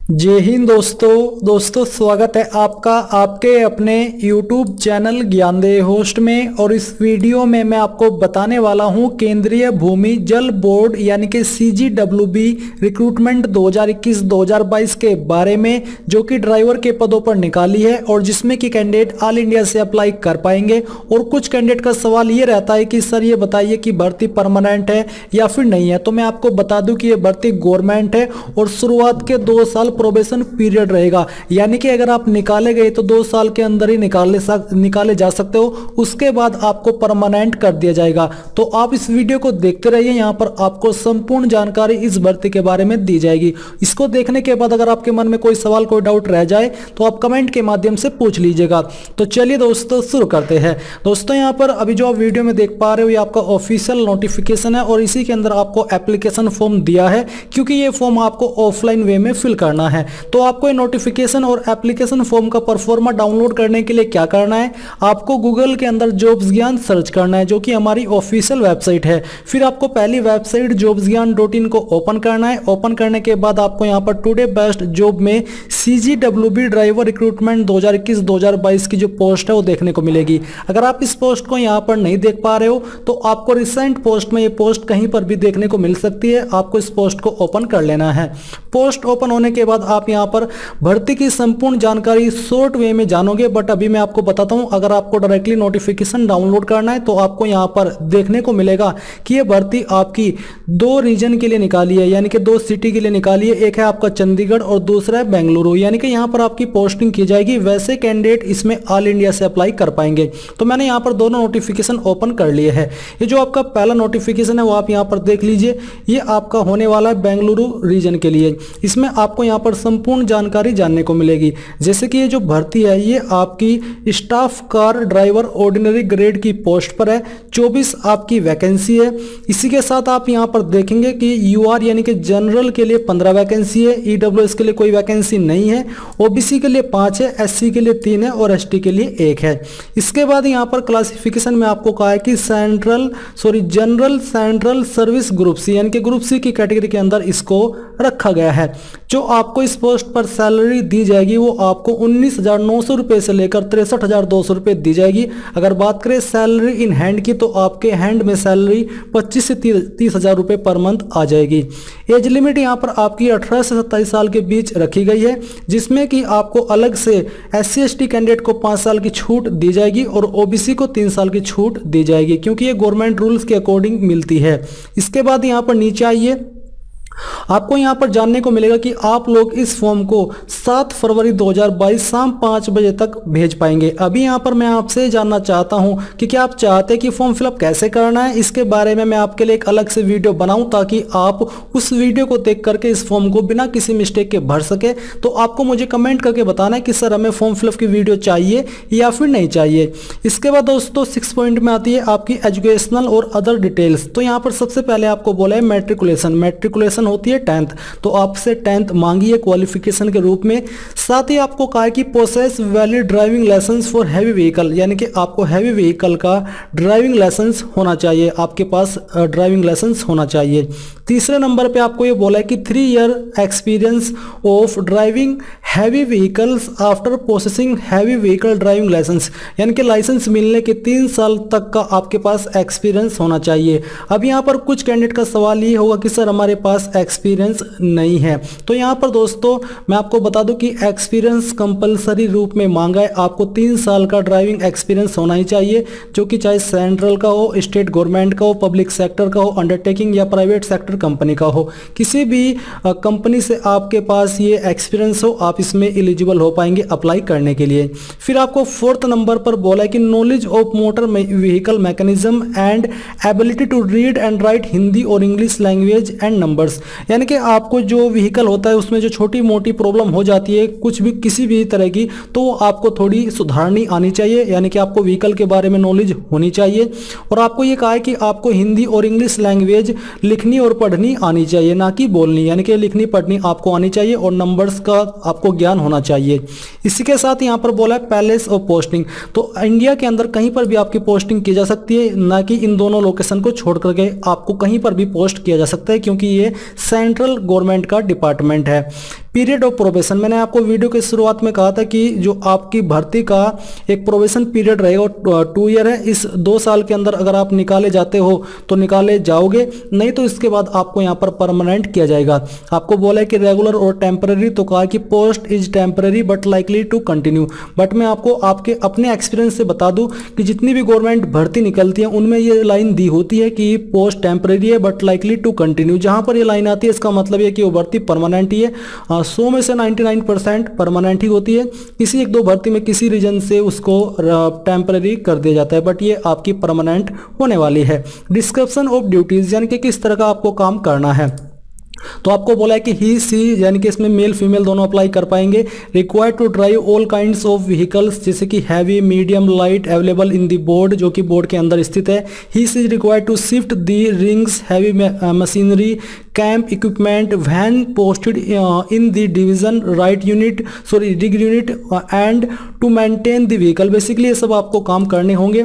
जय हिंद दोस्तों स्वागत है आपका आपके अपने YouTube चैनल ज्ञानदेह होस्ट में। और इस वीडियो में मैं आपको बताने वाला हूं केंद्रीय भूमि जल बोर्ड यानी कि CGWB रिक्रूटमेंट 2021-2022 के बारे में, जो कि ड्राइवर के पदों पर निकाली है और जिसमें कि कैंडिडेट ऑल इंडिया से अप्लाई कर पाएंगे। और कुछ कैंडिडेट का सवाल ये रहता है कि सर ये बताइए कि भर्ती परमानेंट है या फिर नहीं है। तो मैं आपको बता दूं कि ये भर्ती गवर्नमेंट है और शुरुआत के 2 साल प्रोबेशन पीरियड रहेगा, यानी कि अगर आप निकाले गए तो 2 साल के अंदर ही निकाले जा सकते हो, उसके बाद आपको परमानेंट कर दिया जाएगा। तो आप इस वीडियो को देखते रहिए, यहाँ पर आपको संपूर्ण जानकारी इस भर्ती के बारे में दी जाएगी। इसको देखने के बाद अगर आपके मन में कोई सवाल कोई डाउट रह जाए तो आप कमेंट के माध्यम से पूछ लीजिएगा। तो चलिए दोस्तों शुरू करते हैं। दोस्तों यहाँ पर अभी जो आप वीडियो में देख पा रहे हो ये आपका ऑफिशियल नोटिफिकेशन है और इसी के अंदर आपको एप्लीकेशन फॉर्म दिया है, क्योंकि ये फॉर्म आपको ऑफलाइन वे में फिल करना है। तो आपको ये नोटिफिकेशन और एप्लीकेशन फॉर्म का परफॉर्मा डाउनलोड करने के लिए क्या करना है, आपको गूगल के अंदर जॉब्स ज्ञान सर्च करना है, जो कि हमारी ऑफिशियल वेबसाइट है। फिर आपको पहली वेबसाइट jobsgyan.in को ओपन करना है। ओपन करने के बाद आपको यहाँ पर टुडे बेस्ट जॉब में CGWB ड्राइवर रिक्रूटमेंट 2021-2022 की जो पोस्ट है वो देखने को मिलेगी। अगर आप इस पोस्ट को यहाँ पर नहीं देख पा रहे हो तो आपको रिसेंट पोस्ट में ये पोस्ट कहीं पर भी देखने को मिल सकती है। आपको इस पोस्ट को ओपन कर लेना है। पोस्ट ओपन होने के बाद आप यहां पर भर्ती की संपूर्ण जानकारी शॉर्ट वे में जानोगे, बट अभी मैं आपको बताता हूं। अगर आपको डायरेक्टली नोटिफिकेशन डाउनलोड करना है तो आपको यहां पर देखने को मिलेगा कि यह भर्ती आपकी 2 रीजन के लिए निकाली है, यानी कि 2 सिटी के लिए निकाली है। एक है आपका चंडीगढ़ और दूसरा है बेंगलुरु, यानी कि यहां पर आपकी पोस्टिंग की जाएगी। वैसे कैंडिडेट इसमें ऑल इंडिया से अप्लाई कर पाएंगे। तो मैंने यहां पर दोनों नोटिफिकेशन ओपन कर लिए है। ये जो आपका पहला नोटिफिकेशन है वो आप यहां पर देख लीजिए, ये आपका होने वाला है बेंगलुरु रीजन के लिए। इसमें आपको यहां पर संपूर्ण जानकारी जानने को मिलेगी। जैसे कि ये जो भर्ती है ये आपकी staff car driver ordinary grade की पोस्ट पर है। 24 आपकी वैकेंसी है। इसी के साथ आप यहां पर देखेंगे कि यूआर यानी कि जनरल के लिए 15 वैकेंसी है, ईडब्ल्यूएस के लिए कोई वैकेंसी नहीं है, ओबीसी के लिए 5 है, एससी के लिए 3 है और एसटी के लिए 1 है। इसके बाद यहां पर क्लासिफिकेशन में आपको कहा है कि general central service group C, यानी कि ग्रुप सी की कैटेगरी के अंदर इसको रखा गया है। जो आपको इस पोस्ट पर सैलरी दी जाएगी वो आपको 19,900 रुपए से लेकर 63,200 रुपए दी जाएगी। अगर बात करें सैलरी इन हैंड की तो आपके हैंड में सैलरी 25 से 30,000 रुपए पर मंथ आ जाएगी। एज लिमिट यहाँ पर आपकी 18 से 27 साल के बीच रखी गई है, जिसमें कि आपको अलग से SC/ST कैंडिडेट को 5 साल की छूट दी जाएगी और ओबीसी को 3 साल की छूट दी जाएगी, क्योंकि ये गवर्नमेंट रूल्स के अकॉर्डिंग मिलती है। इसके बाद यहाँ पर नीचे आइए, आपको यहां पर जानने को मिलेगा कि आप लोग इस फॉर्म को 7 फरवरी 2022 शाम 5 बजे तक भेज पाएंगे। अभी यहां पर मैं आपसे जानना चाहता हूं कि क्या आप चाहते हैं कि फॉर्म फिलअप कैसे करना है। इसके बारे में मैं आपके लिए एक अलग से वीडियो बनाऊं ताकि आप उस वीडियो को देख करके इस फॉर्म को बिना किसी मिस्टेक के भर सके। तो आपको मुझे कमेंट करके बताना है कि सर हमें फॉर्म फिलअप की वीडियो चाहिए या फिर नहीं चाहिए। इसके बाद दोस्तों 6 पॉइंट में आती है आपकी एजुकेशनल और अदर डिटेल्स। तो यहाँ पर सबसे पहले आपको बोला है मैट्रिकुलेशन होती है 10th, तो आपसे 10th मांगी है क्वालिफिकेशन के रूप में। साथ ही आपको कहा है कि possess valid driving licence for heavy vehicle, यानी कि आपको हैवी व्हीकल का ड्राइविंग लाइसेंस होना चाहिए, आपके पास ड्राइविंग लाइसेंस होना चाहिए। तीसरे नंबर पे आपको ये बोला है कि 3 year experience of driving heavy vehicles after processing heavy vehicle driving licence, यानी कि लाइसेंस मिलने के 3 साल तक का आपके पास एक्सपीरियंस होना चाहिए। अब यहाँ पर कुछ कैंडिडेट का सवाल ये होगा कि सर हमारे पास एक्सपीरियंस नहीं है। तो यहाँ पर दोस्तों मैं आपको बता दूं कि एक्सपीरियंस कंपलसरी रूप में मांगा है। आपको 3 साल का ड्राइविंग एक्सपीरियंस होना ही चाहिए, जो कि चाहे सेंट्रल का हो, स्टेट गवर्नमेंट का हो, पब्लिक सेक्टर का हो, अंडरटेकिंग या प्राइवेट सेक्टर कंपनी का हो, किसी भी कंपनी से आपके पास ये एक्सपीरियंस हो, आप इसमें एलिजिबल हो पाएंगे अप्लाई करने के लिए। फिर आपको 4th नंबर पर बोला है कि knowledge of motor vehicle mechanism and ability to read and write Hindi और इंग्लिश लैंग्वेज एंड नंबर्स, यानी कि आपको जो व्हीकल होता है उसमें जो छोटी मोटी प्रॉब्लम हो जाती है कुछ भी किसी भी तरह की, तो वो आपको थोड़ी सुधारनी आनी चाहिए, यानी कि आपको व्हीकल के बारे में नॉलेज होनी चाहिए। और आपको ये कहा है कि आपको हिंदी और इंग्लिश लैंग्वेज लिखनी और पढ़नी आनी चाहिए, ना कि बोलनी, यानी कि लिखनी पढ़नी आपको आनी चाहिए और नंबर्स का आपको ज्ञान होना चाहिए। इसी के साथ यहाँ पर बोला है पैलेस ऑफ पोस्टिंग, तो इंडिया के अंदर कहीं पर भी आपकी पोस्टिंग की जा सकती है, ना कि इन दोनों लोकेशन को छोड़ करके आपको कहीं पर भी पोस्ट किया जा सकता है, क्योंकि ये सेंट्रल गवर्नमेंट का डिपार्टमेंट है। पीरियड ऑफ प्रोबेशन, मैंने आपको वीडियो के शुरुआत में कहा था कि जो आपकी भर्ती का एक प्रोबेशन पीरियड रहेगा वो 2 ईयर है। इस 2 साल के अंदर अगर आप निकाले जाते हो तो निकाले जाओगे, नहीं तो इसके बाद आपको यहाँ पर परमानेंट किया जाएगा। आपको बोला है कि रेगुलर और टेम्पररी, तो कहा कि post is temporary but likely to continue. But मैं आपको आपके अपने एक्सपीरियंस से बता दूं कि जितनी भी गवर्नमेंट भर्ती निकलती है उनमें ये लाइन दी होती है कि पोस्ट टेम्पररी है बट लाइकली टू कंटिन्यू। जहां पर ये लाइन आती है इसका मतलब है कि वो भर्ती परमानेंट ही है। 100 में से 99% परमानेंट ही होती है। किसी एक दो भर्ती में किसी रीजन से उसको टेम्पररी कर दिया जाता है, बट ये आपकी परमानेंट होने वाली है। डिस्क्रिप्शन ऑफ ड्यूटीज, यानी कि किस तरह का आपको काम करना है, तो आपको बोला है कि ही सी, यानी कि इसमें मेल फीमेल दोनों अप्लाई कर पाएंगे। Required to drive all kinds of vehicles, जैसे कि heavy, medium, light, available in the board, जो कि बोर्ड के अंदर स्थित है। He she is required to shift the rings, heavy machinery, camp equipment, van posted in the division, right unit, sorry rig unit, and to maintain the vehicle. Basically ये सब आपको काम करने होंगे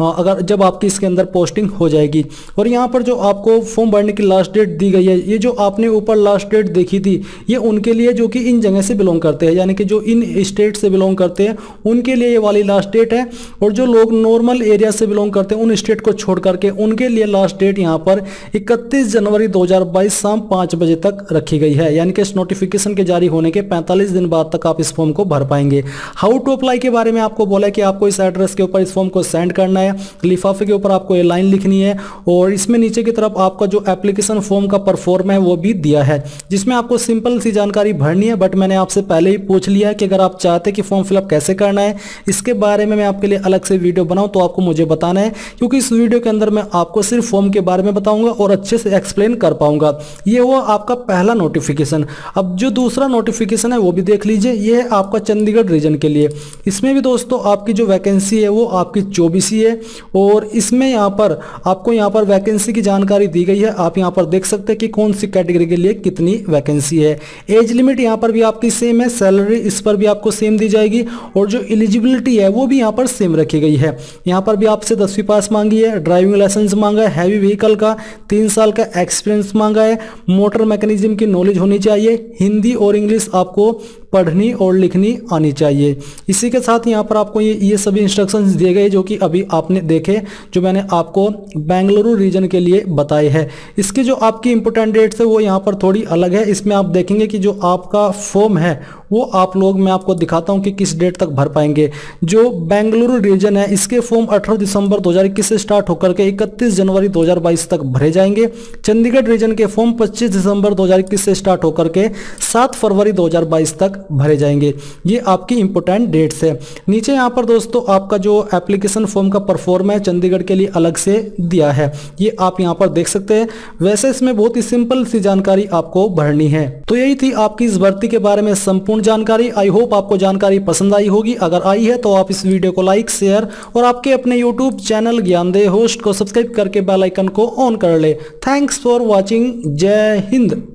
अगर जब आपकी इसके अंदर पोस्टिंग हो जाएगी। और यहाँ पर जो आपको फॉर्म भरने की लास्ट डेट दी गई है, ये जो आपने ऊपर लास्ट डेट देखी थी, ये उनके लिए जो कि इन जगह से बिलोंग करते हैं, यानी कि जो इन स्टेट से बिलोंग करते हैं उनके लिए ये वाली लास्ट डेट है। और जो लोग नॉर्मल एरिया से बिलोंग करते हैं उन स्टेट को छोड़ करके उनके लिए लास्ट डेट यहाँ पर 31 जनवरी 2022 शाम 5 बजे तक रखी गई है। यानी कि इस नोटिफिकेशन के जारी होने के 45 दिन बाद तक आप इस फॉर्म को भर पाएंगे। हाउ टू अप्लाई के बारे में आपको बोला है कि आपको इस एड्रेस के ऊपर इस फॉर्म को सेंड करना है। लिफाफे के ऊपर आपको ये लाइन लिखनी है और इसमें नीचे की तरफ आपका जो एप्लीकेशन फॉर्म का परफॉर्म है वो भी दिया है, जिसमें आपको सिंपल सी जानकारी भरनी है। बट मैंने आपसे पहले ही पूछ लिया है कि अगर आप चाहते कि फॉर्म फिलअप कैसे करना है, इसके बारे में मैं आपके लिए अलग से वीडियो बनाऊं तो आपको मुझे बताना है, क्योंकि इस वीडियो के अंदर मैं आपको सिर्फ फॉर्म के बारे में बताऊंगा और अच्छे से एक्सप्लेन कर पाऊंगा। ये हुआ आपका पहला नोटिफिकेशन। अब जो दूसरा नोटिफिकेशन है वो भी देख लीजिए, ये है आपका चंडीगढ़ रीजन के लिए। इसमें भी दोस्तों आपकी जो वैकेंसी है वो आपकी 24 ही है और इसमें यहाँ पर आपको यहाँ पर वैकेंसी की जानकारी दी गई है। आप यहाँ पर देख सकते हैं कि कौन सी कैटेगरी के लिए कितनी वैकेंसी है। एज लिमिट यहाँ पर भी आपकी सेम है, सैलरी इस पर भी आपको सेम दी जाएगी और जो एलिजिबिलिटी है वो भी यहाँ पर सेम रखी गई है। यहाँ पर भी आपसे 10वीं पास मांगी है, ड्राइविंग लाइसेंस मांगा है, हैवी व्हीकल का 3 साल का एक्सपीरियंस मांगा है, मोटर मैकेनिज्म की नॉलेज होनी चाहिए, हिंदी और इंग्लिश आपको पढ़नी और लिखनी आनी चाहिए। इसी के साथ यहाँ पर आपको ये सभी इंस्ट्रक्शंस दिए गए जो कि अभी आपने देखे, जो मैंने आपको बेंगलुरु रीजन के लिए बताए हैं। इसकी जो आपकी इंपोर्टेंट डेट्स है वो यहाँ पर थोड़ी अलग है। इसमें आप देखेंगे कि जो आपका फॉर्म है वो आप लोग, मैं आपको दिखाता हूँ कि किस डेट तक भर पाएंगे। जो बेंगलुरु रीजन है इसके फॉर्म 18 दिसंबर 2021 से स्टार्ट होकर के 31 जनवरी 2022 तक भरे जाएंगे। चंडीगढ़ रीजन के फॉर्म 25 दिसंबर 2021 से स्टार्ट होकर के 7 फरवरी 2022 तक भरे जाएंगे। ये आपकी इंपोर्टेंट डेट्स है। नीचे यहाँ पर दोस्तों आपका जो एप्लीकेशन फॉर्म का परफॉर्म है चंडीगढ़ के लिए अलग से दिया है, ये आप यहाँ पर देख सकते हैं। वैसे इसमें बहुत ही सिंपल सी जानकारी आपको भरनी है। तो यही थी आपकी इस भर्ती के बारे में संपूर्ण जानकारी। आई होप आपको जानकारी पसंद आई होगी। अगर आई है तो आप इस वीडियो को लाइक, शेयर और आपके अपने यूट्यूब चैनल ज्ञानदेह होस्ट को सब्सक्राइब करके बेल आइकन को ऑन कर ले। Thanks for watching. जय हिंद।